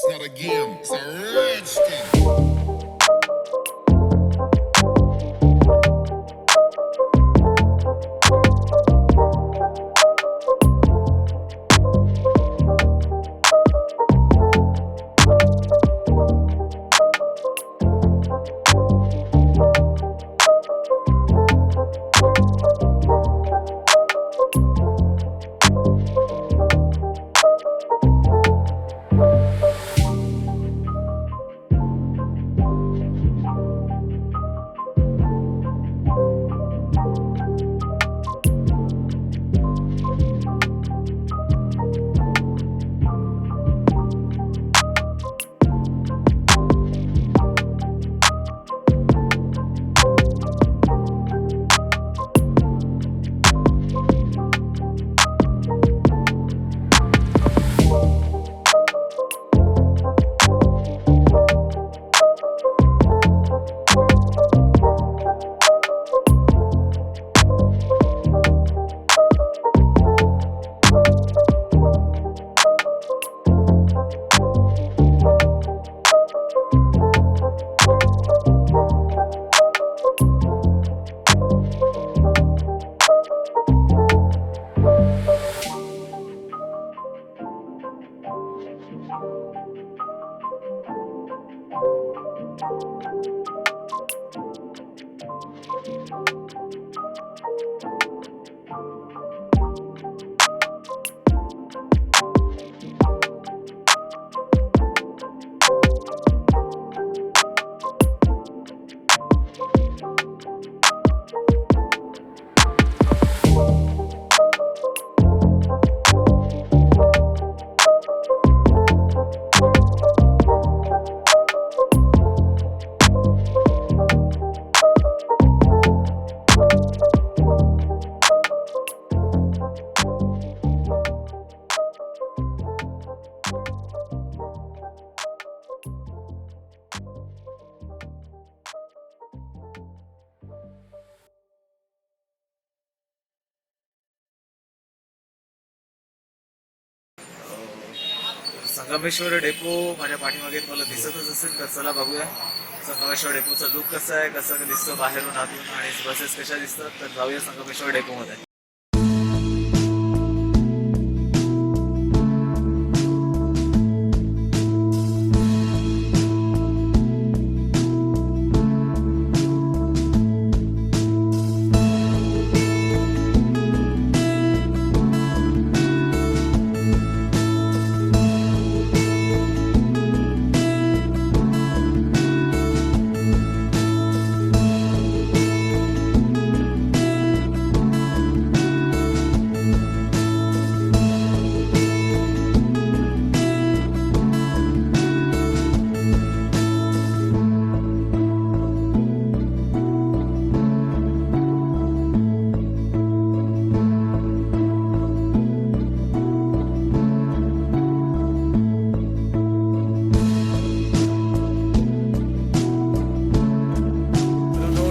not a game, it's a rich thing. Sangameshwar depot माझ्या पाठीमागे मला दिसतच असेल, तर चला बघूया संगमेश्वर डेपोचा लुक कसा आहे, कसं दिसतं बाहेरून आतून आणि बसेस कशा दिसतात. तर जाऊया संगमेश्वर डेपोमध्ये.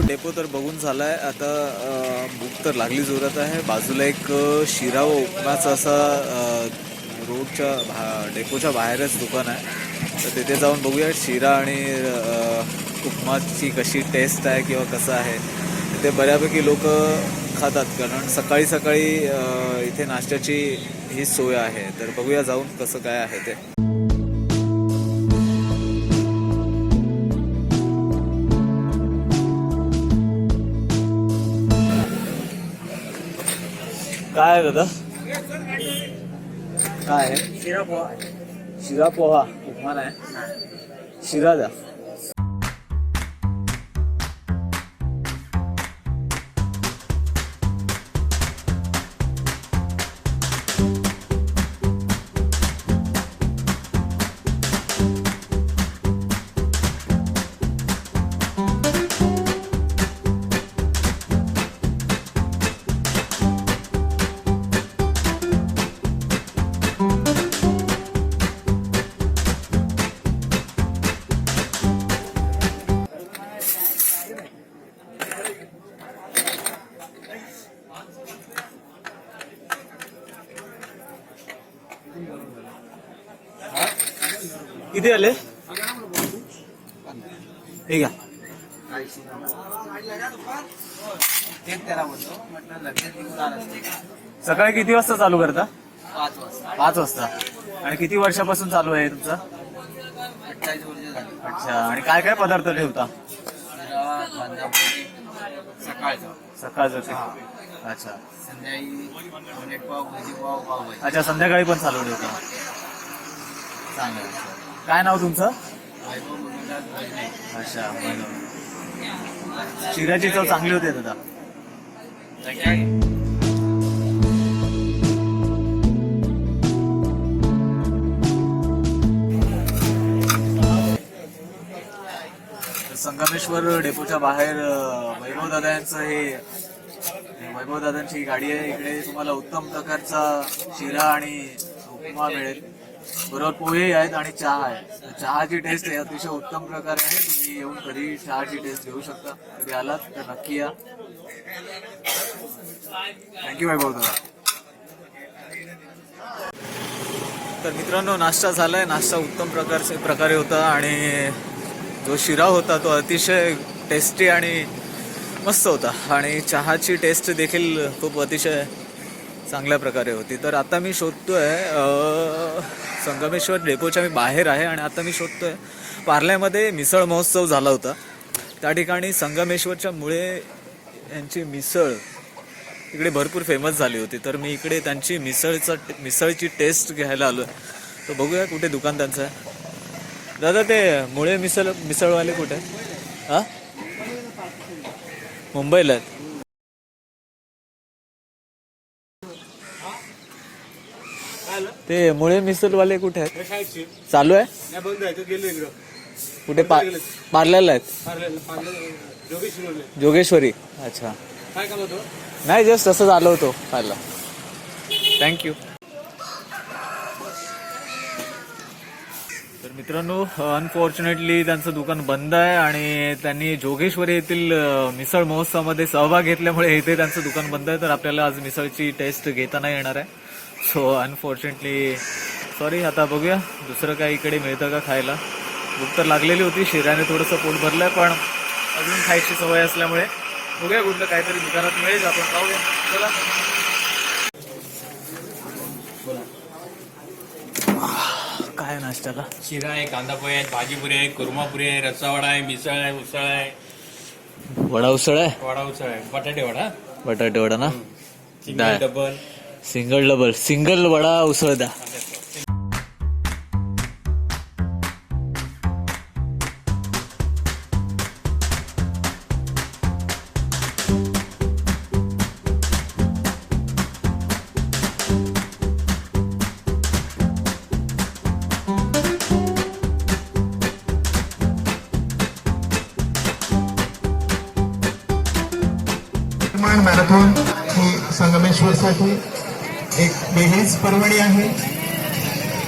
डेपो तर बघून झालाय, आता भूक तर लागली जोरात आहे. बाजूला एक शिरा व उपमाचं असा रोडच्या डेपोच्या बाहेरच दुकान आहे, तर तिथे जाऊन बघूया शिरा आणि उपमाची कशी टेस्ट आहे किंवा कसं आहे. तिथे बऱ्यापैकी लोक खातात, कारण सकाळी सकाळी इथे नाश्त्याची ही सोय आहे. तर बघूया जाऊन कसं काय आहे ते. काय आहे दादा, काय आहे? शिरा पोहा. शिरा पोहा उपमा नाही, शिरा द्या. किती आले? ठीक आहे. सकाळी किती वाजता चालू करता? 5 वाजता. आणि किती वर्षापासून चालू आहे तुमचा? 48 वर्ष झाली. अच्छा. आणि काय काय पदार्थ ठेवता? सकाळचं ते. अच्छा. संध्याकाळी ऑमलेट पाव, भजी पाव, पावभाजी. अच्छा, संध्याकाळी पण चालू ठेवता. चांगलं. काय नाव तुमचं? वैभव गुरुदास भजने. अच्छा. बरोबर. शिऱ्याची चव चांगली होते दादा. संगमेश्वर डेपोच्या बाहेर वैभव दादा यांचं हे वैभव दादांची गाडी आहे. इकडे तुम्हाला उत्तम प्रकारचा शिरा आणि उपमा मिळेल. बरोबर पोहे आहेत आणि चहा आहे. चहाची टेस्ट आहे अतिशय उत्तम प्रकारे आहे. तुम्ही येऊन कधी चहाची टेस्ट घेऊ शकता. कधी आलात तर नक्की या. थँक्यू वैभव दादा. तर मित्रांनो, नाश्ता झालाय. नाश्ता उत्तम प्रकारे होता आणि जो शिरा होता तो अतिशय टेस्टी आणि मस्त होता. आणि चहाची टेस्ट देखील खूप अतिशय चांगल्या प्रकारे होती. तर आता मी शोधतोय संगमेश्वर डेपोच्या मी बाहेर आहे आणि आता मी शोधतोय पार्ल्यामध्ये मिसळ महोत्सव झाला होता. त्या ठिकाणी संगमेश्वरच्या मुळे यांची मिसळ इकडे भरपूर फेमस झाली होती. तर मी इकडे त्यांची मिसळची टेस्ट घ्यायला आलो आहे. तर बघूया कुठे दुकान त्यांचं आहे. दादा, ते मुळे मिसळवाले कुठे? हां, मुंबईला आहेत. ते मुळे मिसळवाले कुठे आहेत? चालू आहे? कुठे? पार्ल्याला आहेत. जोगेश्वरी. अच्छा. नाही, जस्ट असंच आलो होतो पाहिला. थँक्यू. तर मित्रांनो, अनफॉर्च्युनेटली त्यांचं दुकान बंद आहे आणि त्यांनी जोगेश्वरी येथील मिसळ महोत्सवामध्ये सहभाग घेतल्यामुळे इथे त्यांचं दुकान बंद आहे. तर आपल्याला आज मिसळची टेस्ट घेता नाही येणार आहे. So unfortunately sorry. आता बघूया दुसरं काय इकडे मिळतं का खायला. भूक तर लागलेली होती. शिऱ्याने थोडंसं पोट भरलंय पण अजून खायची सवय असल्यामुळे बघूया कुठलं काहीतरी दुकानात मिळेल, आपण पाहूया. चला. काय नाश्त्याला? शिरा आहे, कांदा पोहे आहेत, भाजीपुरी आहे, कुर्मापुरी आहे, रस्सावडा आहे, मिसळ आहे, उसळ आहे, वडा उसळ आहे, वडा उसळ आहे, बटाटे वडा, बटाटे वडा ना. सिंगल डबल, सिंगल वडा उसळ द्या. मॅरेथॉन ही संगमेश्वरसाठी एक वेगळीच पर्वणी आहे.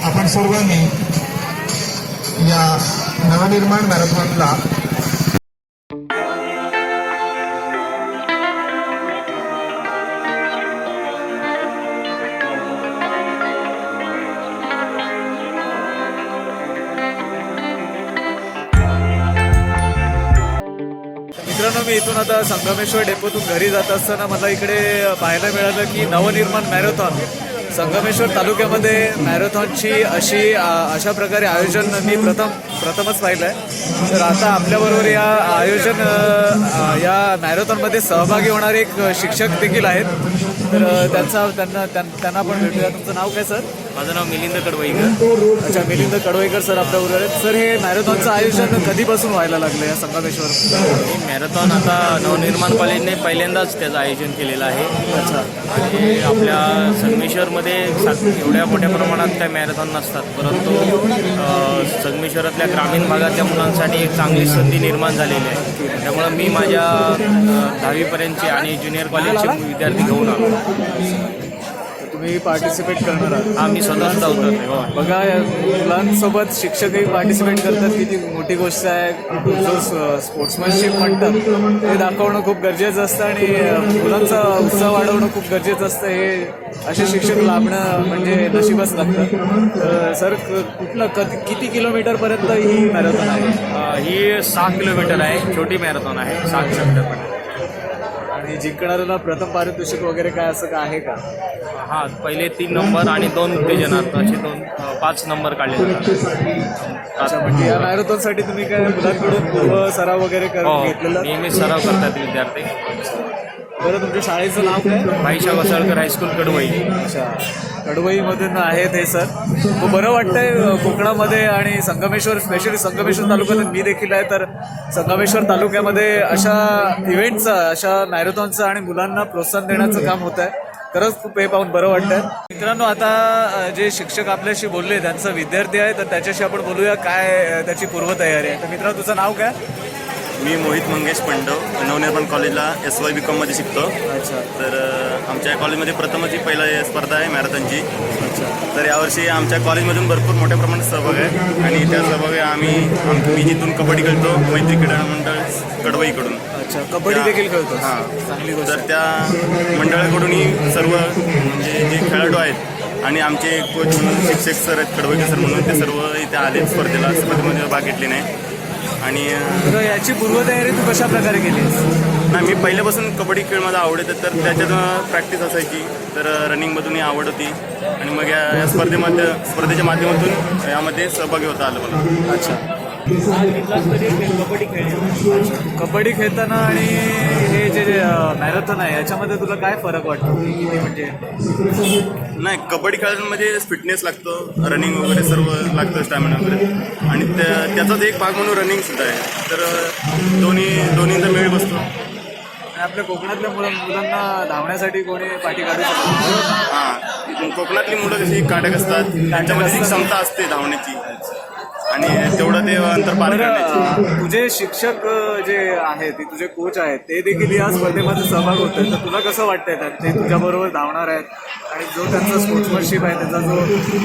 आपण सर्वांनी या नवनिर्माण मॅरेथॉनला मित्रांनो, मी इथून आता संगमेश्वर डेपोतून घरी जात असताना मला इकडे पाहायला मिळालं की नवनिर्माण मॅरेथॉन संगमेश्वर तालुक्यामध्ये मॅरेथॉनची अशा प्रकारे आयोजन मी प्रथमच पाहिलं आहे. तर आता आपल्याबरोबर या मॅरेथॉनमध्ये सहभागी होणारे एक शिक्षक देखील आहेत. तर त्यांना पण भेटूया. तुमचं नाव काय सर? माझं नाव मिलिंद कडवईकर. अच्छा, मिलिंद कडवईकर सर आपल्याबरोबर आहेत. सर, हे मॅरेथॉनचं आयोजन कधीपासून व्हायला लागलं या संगमेश्वर? ही मॅरेथॉन आता नवनिर्माण कॉलेजने पहिल्यांदाच त्याचं आयोजन केलेलं आहे. अच्छा. आणि आपल्या संगमेश्वरमध्ये एवढ्या मोठ्या प्रमाणात काही मॅरेथॉन नसतात, परंतु संगमेश्वरातल्या ग्रामीण भागातल्या मुलांसाठी एक चांगली संधी निर्माण झालेली आहे. त्यामुळं मी माझ्या 10वीपर्यंतचे आणि ज्युनियर कॉलेजचे विद्यार्थी घेऊन आलो. तुम्ही पार्टिसिपेट करणार आहात. आम्ही स्वतः उतरते. हो. बघा या मुलांसोबत शिक्षकही पार्टिसिपेट करतात, किती मोठी गोष्ट आहे. जो स्पोर्ट्समॅनशिप म्हणतात ते दाखवणं खूप गरजेचं असतं आणि मुलांचा उत्साह वाढवणं खूप गरजेचं असतं. हे असे शिक्षक लाभणं म्हणजे नशीबच लागतं. तर सर कुठलं किती किलोमीटरपर्यंत ही मॅरेथॉन आहे? ही 6 किलोमीटर आहे, छोटी मॅरेथॉन आहे, 6 किलोमीटर पण. आणि जिंकणाऱ्याला प्रथम पारितोषिक वगैरे काय असं काय आहे का? हां, पहिले 3 नंबर आणि 2 उत्तेजनार्थ असे 5 नंबर काढले जातात. अच्छा, म्हणजे या मॅरेथॉनसाठी तुम्ही काय मुलांकडून पूर्व सराव वगैरे हो, करून घेतलेलं? नेहमीच सराव करतात विद्यार्थी. बरं, तुमच्या शाळेचं नाव काय? भाईशा वसाळकर हायस्कूल कडवई. अच्छा, कडवईमधून आहेत हे सर. खूप बरं वाटतंय कोकणामध्ये आणि संगमेश्वर, स्पेशली संगमेश्वर तालुक्यात मी देखील आहे. तर संगमेश्वर तालुक्यामध्ये अशा इव्हेंटचं, अशा मॅरेथॉनचं आणि मुलांना प्रोत्साहन देण्याचं काम होत आहे. खरंच खूप हे पाहून बरं वाटतं. मित्रांनो, आता जे शिक्षक आपल्याशी बोलले त्यांचा विद्यार्थी आहे, तर त्याच्याशी आपण बोलूया काय त्याची पूर्वतयारी आहे. तर मित्रांनो, तुझं नाव काय? मी मोहित मंगेश पंडव, नवनिर्माण कॉलेजला SYBCOMमध्ये शिकतो. अच्छा. तर आमच्या कॉलेजमध्ये प्रथमच ही पहिला स्पर्धा आहे मॅरेथॉनची. अच्छा. तर यावर्षी आमच्या कॉलेजमधून भरपूर मोठ्या प्रमाणात सहभाग आहे आणि त्या सहभागी मी जिथून कबड्डी खेळतो मैत्री क्रीडा मंडळ कडवईकडून. अच्छा, कबड्डी देखील खेळतो? हां, चांगली गोष्ट. तर त्या मंडळाकडूनही सर्व म्हणजे जे खेळाडू आहेत आणि आमचे कोच म्हणून शिक्षक सर आहेत, कडवईकर सर म्हणून, ते सर्व इथे आले स्पर्धेमध्ये भाग घेतले नाही. आणि तर याची पूर्वतयारी तू कशा प्रकारे केलीस? नाही, मी पहिल्यापासून कबड्डी खेळ माझा आवड आहे, तर त्याच्यात प्रॅक्टिस असायची. तर रनिंगमधूनही आवड होती आणि मग या स्पर्धेच्या माध्यमातून यामध्ये सहभागी होता आलं मला. अच्छा. कबड्डी खेळताना आणि हे जे मॅरेथॉन आहे याच्यामध्ये तुला काय फरक वाटतो? किती म्हणजे नाही, कबड्डी खेळामध्ये फिटनेस लागतो, रनिंग वगैरे सर्व लागतं, स्टॅमिना वगैरे. आणि त्याचाच एक भाग म्हणून रनिंग सुद्धा आहे. तर दोन्हीचा मेळ बसतो. आपल्या कोकणातल्या मुलांना धावण्यासाठी कोणी पाठी काढू शकतो? हां, कोकणातली मुलं कशी काटक असतात, त्यांच्यामध्ये ती क्षमता असते धावण्याची आणि तेवढं ते अंतर पार करण्याची. तुझे शिक्षक जे आहेत, ते तुझे कोच आहेत, ते देखील या स्पर्धेमध्ये सहभाग होत आहेत. तर तुला कसं वाटतंय ते तुझ्याबरोबर धावणार आहेत आणि जो त्यांचा स्पोर्ट्समॅनशिप आहे, त्याचा जो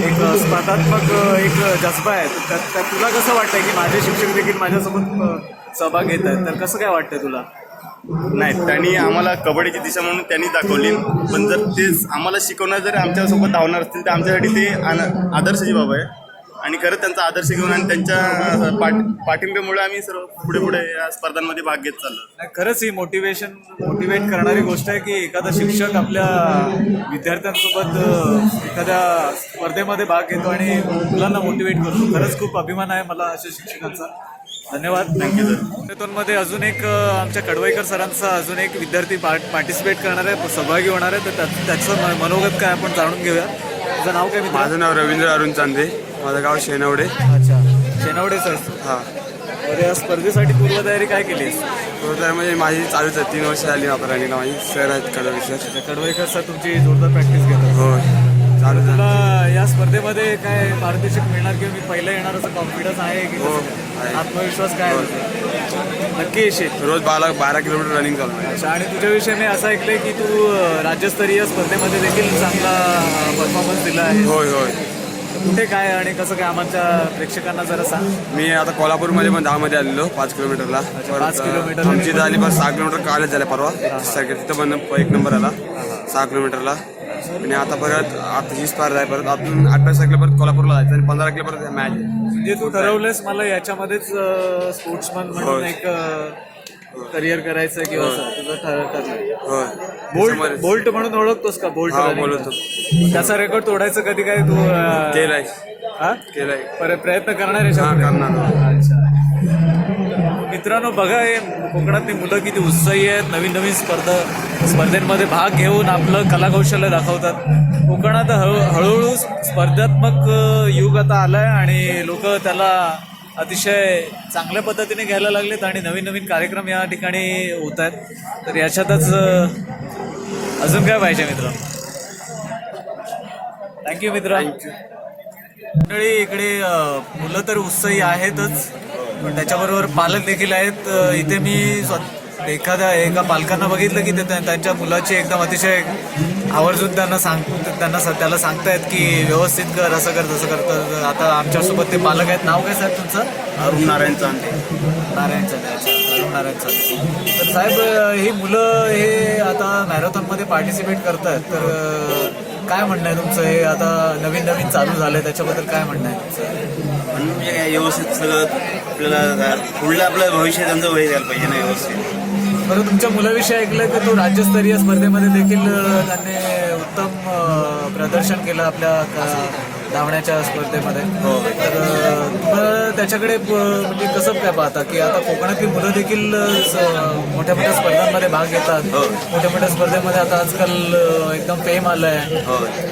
एक स्पर्धात्मक एक जज्बा आहे, तर तुला कसं वाटतंय की माझे शिक्षक देखील माझ्यासोबत सहभाग घेत आहेत? तर कसं काय वाटतंय तुला? नाही, त्यांनी आम्हाला कबड्डीची दिशा म्हणून त्यांनी दाखवली, पण जर तेच आम्हाला शिकवणार जर आमच्यासोबत धावणार असतील तर आमच्यासाठी ते आदर्शाची बाब आहे. आणि खरंच त्यांचा आदर्श घेऊन आणि त्यांच्या पाठिंब्यामुळे आम्ही सर्व पुढे या स्पर्धांमध्ये भाग घेत चाललो. खरंच ही मोटिवेट करणारी गोष्ट आहे की एखादा शिक्षक आपल्या विद्यार्थ्यांसोबत एखाद्या स्पर्धेमध्ये भाग घेतो आणि मुलांना मोटिवेट करतो. खरंच खूप अभिमान आहे मला अशा शिक्षकांचा. धन्यवाद. Thank you sir. मॅरेथॉनमध्ये अजून एक आमच्या कडवईकर सरांचा अजून एक विद्यार्थी पार्टिसिपेट करणार आहे, सहभागी होणार आहे. तर त्याचं मनोगत काय आपण जाणून घेऊया. तुझं नाव काय? माझं नाव रवींद्र अरुण चांदे, माझं गाव शेनवडे. अच्छा, शेनवडेच आहेस. हां. तर या स्पर्धेसाठी पूर्वतयारी काय केली आहेस? तर म्हणजे माझी चालूच आहे, 3 वर्ष झाली वापरायला. माझी सर आहेत कडवईकर सर. कडवईकर सर तुमची जोरदार प्रॅक्टिस घेतात? हो, चालू झालं. तुला या स्पर्धेमध्ये काय पारितोषिक मिळणार किंवा मी पहिलं येणार असं कॉन्फिडन्स आहे की हो, कसं? आहे. आत्मविश्वास काय आहे? नक्की येशील? रोज 12 किलोमीटर रनिंग चालू आहे. अच्छा. आणि तुझ्याविषयी मी असं ऐकलंय की तू राज्यस्तरीय स्पर्धेमध्ये देखील चांगला परफॉर्मन्स दिला आहे. होय होय. कुठे काय आणि कसं काय आमच्या प्रेक्षकांना जरा सांग. मी आता कोल्हापूरमध्ये पण 10मध्ये आलेलो 5 किलोमीटरला. 5 किलोमीटर. आमची झाली पण 6 किलोमीटर कालच झाल्या परवा. तिथं पण 1 नंबर आला 6 किलोमीटरला. आणि आता परत ही स्पर्धा आहे, परत आपण 28 तारखेला परत कोल्हापूरला जायचं आणि 15 तारखेला परत मॅच. म्हणजे तू ठरवलंयस मला याच्यामध्येच स्पोर्ट्समन म्हणून एक करिअर करायचं किंवा असं तुझं ठरलं? होय. बोल्ट म्हणून ओळखतोस का? बोल्ट हा, बोलतो. त्याचा रेकॉर्ड तोडायचं कधी काय तू केलाय. हा केलाय. प्रयत्न करणार आहे? हां, करणार. अच्छा. मित्रांनो, बघा हे कोकणातली मुलं किती उत्साही आहेत. नवीन नवीन स्पर्धेमध्ये भाग घेऊन आपलं कलाकौशल्य दाखवतात. कोकणात हळूहळू स्पर्धात्मक युग आता आलाय आणि लोक त्याला अतिशय चांगल्या पद्धतीने घ्यायला लागलेत आणि नवीन नवीन कार्यक्रम या ठिकाणी होत आहेत. तर याच्यातच अजून काय पाहिजे मित्र? थँक्यू मित्र. मंडळी, इकडे मुलं तर उत्साही आहेतच, पण त्याच्याबरोबर पालक देखील आहेत. इथे मी एका पालकांना बघितलं की त्यांच्या मुलाची एकदम अतिशय आवर्जून त्याला सांगतायत की व्यवस्थित कर, असं कर तसं कर. तर आता आमच्यासोबत ते पालक आहेत. नाव काय साहेब तुमचं? अरुण नारायण चांदे. नारायण चांदे. अरुण नारायण चांदे. तर साहेब, ही मुलं हे आता मॅरेथॉनमध्ये पार्टिसिपेट करतात, तर काय म्हणणं आहे तुमचं? हे आता नवीन चालू झालं, त्याच्याबद्दल काय म्हणणं आहे तुमचं? म्हणजे काय व्यवस्थित सगळं आपल्याला पुढलं आपलं भविष्य त्यांचं वय द्यायला पाहिजे ना व्यवस्थित. बरं, तुमच्या मुलाविषयी ऐकलं की तो राज्यस्तरीय स्पर्धेमध्ये देखील त्यांनी उत्तम प्रदर्शन केलं आपल्या धावण्याच्या स्पर्धेमध्ये. तर तुम्हाला त्याच्याकडे म्हणजे कसं काय पाहता की आता कोकणातली मुलं देखील मोठ्या मोठ्या स्पर्धांमध्ये भाग घेतात. मोठ्या मोठ्या स्पर्धेमध्ये आता आजकाल एकदम फेम आलं आहे.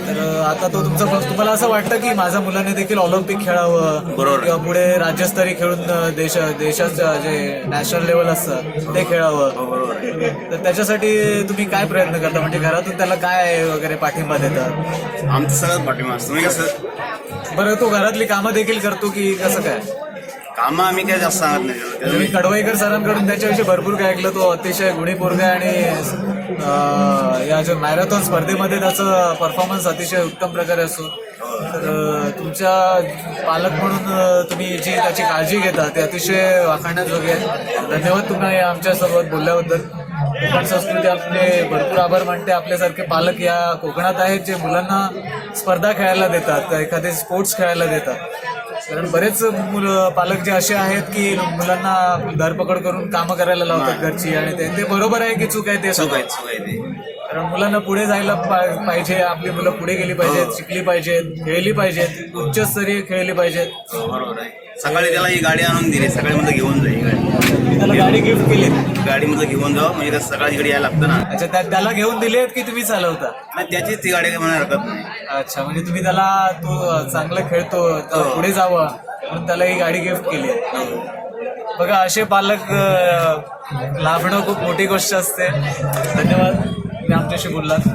तर आता तो तुम्हाला असं वाटतं की माझ्या मुलाने देखील ऑलिम्पिक खेळावं किंवा पुढे राज्यस्तरीय खेळून देशाचं जे नॅशनल लेवल असतं ते खेळावं, तर त्याच्यासाठी तुम्ही काय प्रयत्न करता? म्हणजे घरातून त्याला काय वगैरे पाठिंबा देतात? आमचं सगळं पाठिंबा असतं. म्हणजे कसं बरं, तो घरातली कामं देखील करतो की कसं काय? कामं आम्ही काय जास्त सांगत नाही त्याला. मी कडवाईकर सरांकडून त्याच्याविषयी भरपूर काय ऐकलं. तो अतिशय गुणी पोरगा आहे आणि या जो मॅरेथॉन स्पर्धेमध्ये त्याचा परफॉर्मन्स अतिशय उत्तम प्रकारे असतो. तर तुमच्या पालक म्हणून तुम्ही जी त्याची काळजी घेता ते अतिशय वाखाणण्याजोगे आहे. धन्यवाद तुम्ही आमच्यासोबत बोलल्याबद्दल. कोकण संस्कृती आपले भरपूर आभार मानते. आपल्यासारखे पालक या कोकणात आहेत जे मुलांना स्पर्धा खेळायला देतात, एखादे स्पोर्ट्स खेळायला देतात. कारण बरेच पालक जे असे आहेत की मुलांना धरपकड करून कामं करायला लावतात घरची, आणि ते बरोबर आहे की चूक आहे ते चूक आहे ते. कारण मुलांना पुढे जायला पाहिजे. आपली मुलं पुढे गेली पाहिजेत, शिकली पाहिजेत, खेळली पाहिजेत, उच्चस्तरीय खेळली पाहिजेत. बरोबर आहे. सकाळी त्याला ही गाडी आणून दिली, सकाळी म्हणजे घेऊन जाईल गाडी. मी त्याला गाडी गिफ्ट केली. गाडीमध्ये घेऊन जाऊ म्हणजे कसं सकाळची गाडी यायला लागतं ना. अच्छा, त्याला घेऊन दिलेत की तुम्ही चालवता? नाही, त्याचीच ती गाडी म्हणा हरकत नाही. अच्छा, म्हणजे तुम्ही त्याला, तो चांगलं खेळतो, त्याला पुढे जावं म्हणून त्याला ही गाडी गिफ्ट केली. बघा, असे पालक लाभणं खूप मोठी गोष्ट असते. धन्यवाद, तुम्ही आमच्याशी बोललात.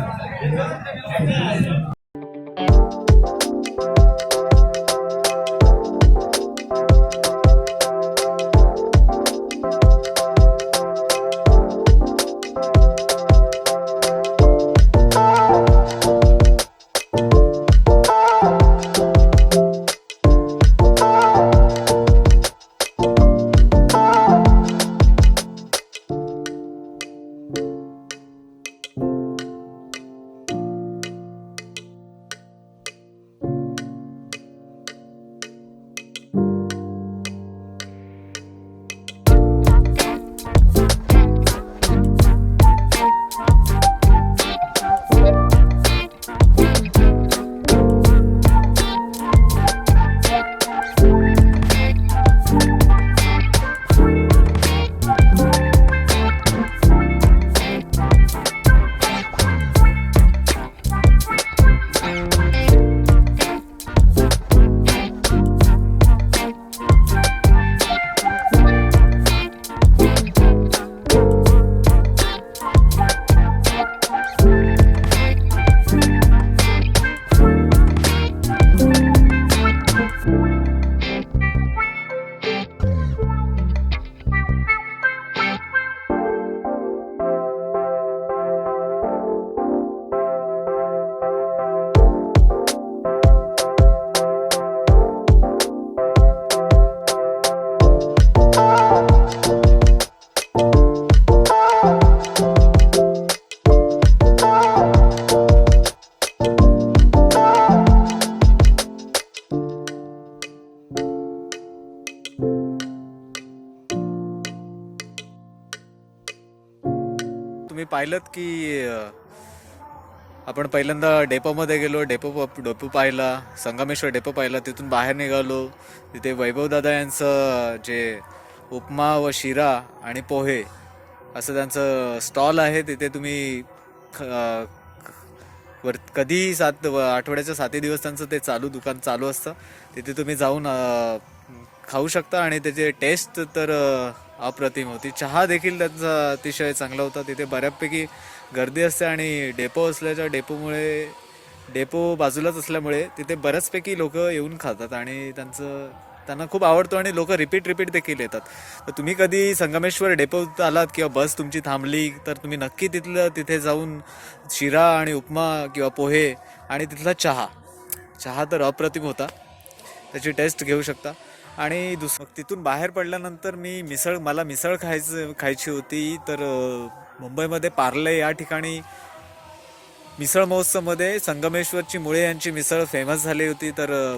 तुम्ही पाहिलं की आपण पहिल्यांदा डेपोमध्ये गेलो, डेपो पाहिला, संगमेश्वर डेपो पाहिला. तिथून बाहेर निघालो, तिथे वैभवदादा यांचं जे उपमा व शिरा आणि पोहे असं त्यांचं स्टॉल आहे. तिथे तुम्ही कधी आठवड्याच्या 7 दिवस त्यांचं ते दुकान चालू असतं. तिथे तुम्ही जाऊन खाऊ शकता आणि त्याचे टेस्ट तर अप्रतिम होती. चहा देखील त्यांचा अतिशय चांगला होता. तिथे बऱ्यापैकी गर्दी असते आणि डेपो बाजूलाच असल्यामुळे तिथे बऱ्याचपैकी लोक येऊन खातात आणि त्यांना खूप आवडतो आणि लोक रिपीट देखील येतात. तर तुम्ही कधी संगमेश्वर डेपोत आलात किंवा बस तुमची थांबली तर तुम्ही नक्की तिथे जाऊन शिरा आणि उपमा किंवा पोहे आणि तिथला चहा तर अप्रतिम होता, त्याची टेस्ट घेऊ शकता. आणि मग तिथून बाहेर पडल्यानंतर मला मिसळ खायची होती. तर मुंबईमध्ये पार्ले या ठिकाणी मिसळ महोत्सवमध्ये संगमेश्वरची मुळे यांची मिसळ फेमस झाली होती. तर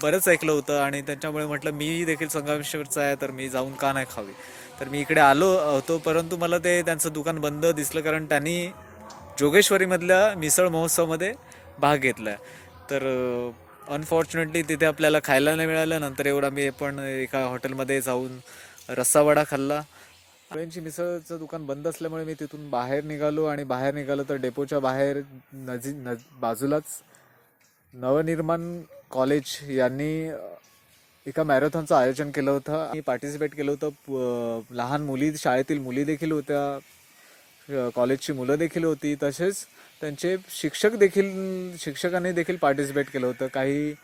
बरंच ऐकलं होतं आणि त्याच्यामुळे म्हटलं मी देखील संगमेश्वरचा आहे तर मी जाऊन का नाही खावी. तर मी इकडे आलो होतो, परंतु मला त्यांचं दुकान बंद दिसलं कारण त्यांनी जोगेश्वरीमधल्या मिसळ महोत्सवमध्ये भाग घेतला आहे. तर अनफॉर्च्युनेटली तिथे आपल्याला खायला नाही मिळालं. नंतर मी पण एका हॉटेलमध्ये जाऊन रस्सावडा खाल्ला. मुळ्यांची मिसळचं दुकान बंद असल्यामुळे मी तिथून बाहेर निघालो तर डेपोच्या बाहेर बाजूलाच नवनिर्माण कॉलेज यांनी एका मॅरेथॉनचं आयोजन केलं होतं. मी पार्टिसिपेट केलं होतं. लहान मुली, शाळेतील मुली देखील होत्या, कॉलेजची मुलं देखील होती, तसेच त्यांचे शिक्षकांनी देखील पार्टिसिपेट केलं होतं. काही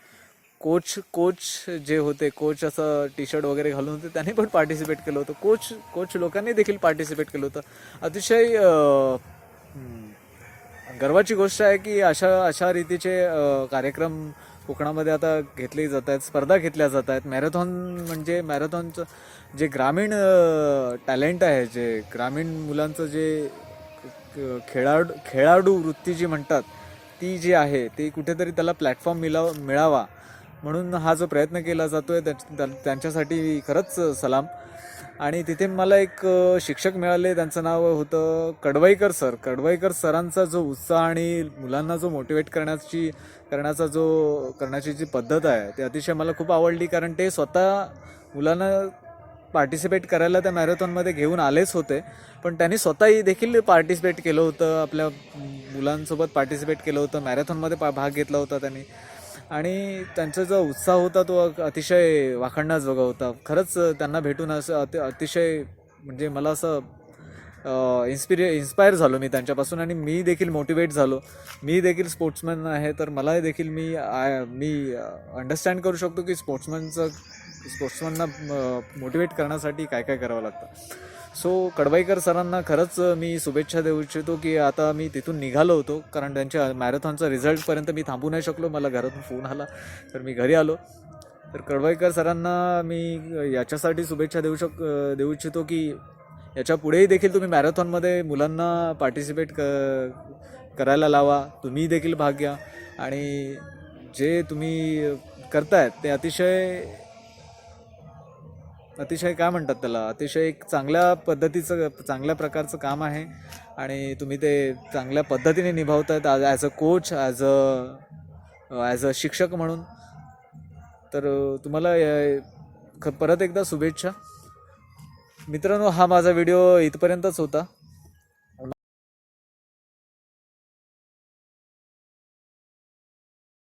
कोच जे होते, कोच असं टी शर्ट वगैरे घालून होते, त्यांनी पण पार्टिसिपेट केलं होतं. कोच लोकांनी देखील पार्टिसिपेट केलं होतं. अतिशय गर्वाची गोष्ट आहे की अशा रीतीचे कार्यक्रम कोकणामध्ये आता घेतले जात आहेत, स्पर्धा घेतल्या जात आहेत. मॅरेथॉनचं जे ग्रामीण टॅलेंट आहे, जे ग्रामीण मुलांचं जे खेळाडू वृत्ती जी म्हणतात ती जी आहे ती कुठेतरी त्याला प्लॅटफॉर्म मिळावा म्हणून हा जो प्रयत्न केला जातोय त्यांच्यासाठी खरंच सलाम. आणि तिथे मला एक शिक्षक मिळाले, त्यांचं नाव होतं कडवाईकर सर. कडवाईकर सरांचा जो उत्साह आणि मुलांना जो मोटिवेट करण्याची जी पद्धत आहे ती अतिशय मला खूप आवडली. कारण ते स्वतः मुलांना पार्टिसिपेट करायला त्या मॅरेथॉनमध्ये घेऊन आलेच होते, पण त्यांनी स्वतःही देखील पार्टिसिपेट केलं होतं, आपल्या मुलांसोबत पार्टिसिपेट केलं होतं, मॅरेथॉनमध्ये भाग घेतला होता त्यांनी. आणि त्यांचा जो उत्साह होता तो अतिशय वाखाणण्याजोगा होता. खरंच त्यांना भेटून असं अतिशय म्हणजे मला असं इन्स्पायर झालो मी त्यांच्यापासून आणि मी देखील मोटिवेट झालो. मी देखील स्पोर्ट्समॅन आहे, तर मला देखील मी अंडरस्टँड करू शकतो की स्पोर्ट्समॅनना मोटिवेट करण्यासाठी काय करावं लागतं. सो कडवाईकर सरांना खरंच मी शुभेच्छा देऊ इच्छितो की आता मी तिथून निघालो होतो कारण त्यांच्या मॅरेथॉनचा रिझल्टपर्यंत मी थांबू नाही शकलो. मला घरातून फोन आला तर मी घरी आलो. तर कडवाईकर सरांना मी याच्यासाठी शुभेच्छा देऊ इच्छितो की याच्या पुढेही देखील तुम्ही मॅरेथॉनमध्ये मुलांना पार्टिसिपेट करायला लावा, तुम्ही देखील भाग घ्या. आणि जे तुम्ही करतायत ते अतिशय काय म्हणतात त्याला, अतिशय एक चांगल्या प्रकारचं काम आहे आणि तुम्ही ते चांगल्या पद्धतीने निभावतायत as a coach, as a शिक्षक म्हणून. तर तुम्हाला परत एकदा शुभेच्छा. मित्रांनो, हा माझा व्हिडिओ इथपर्यंतच होता.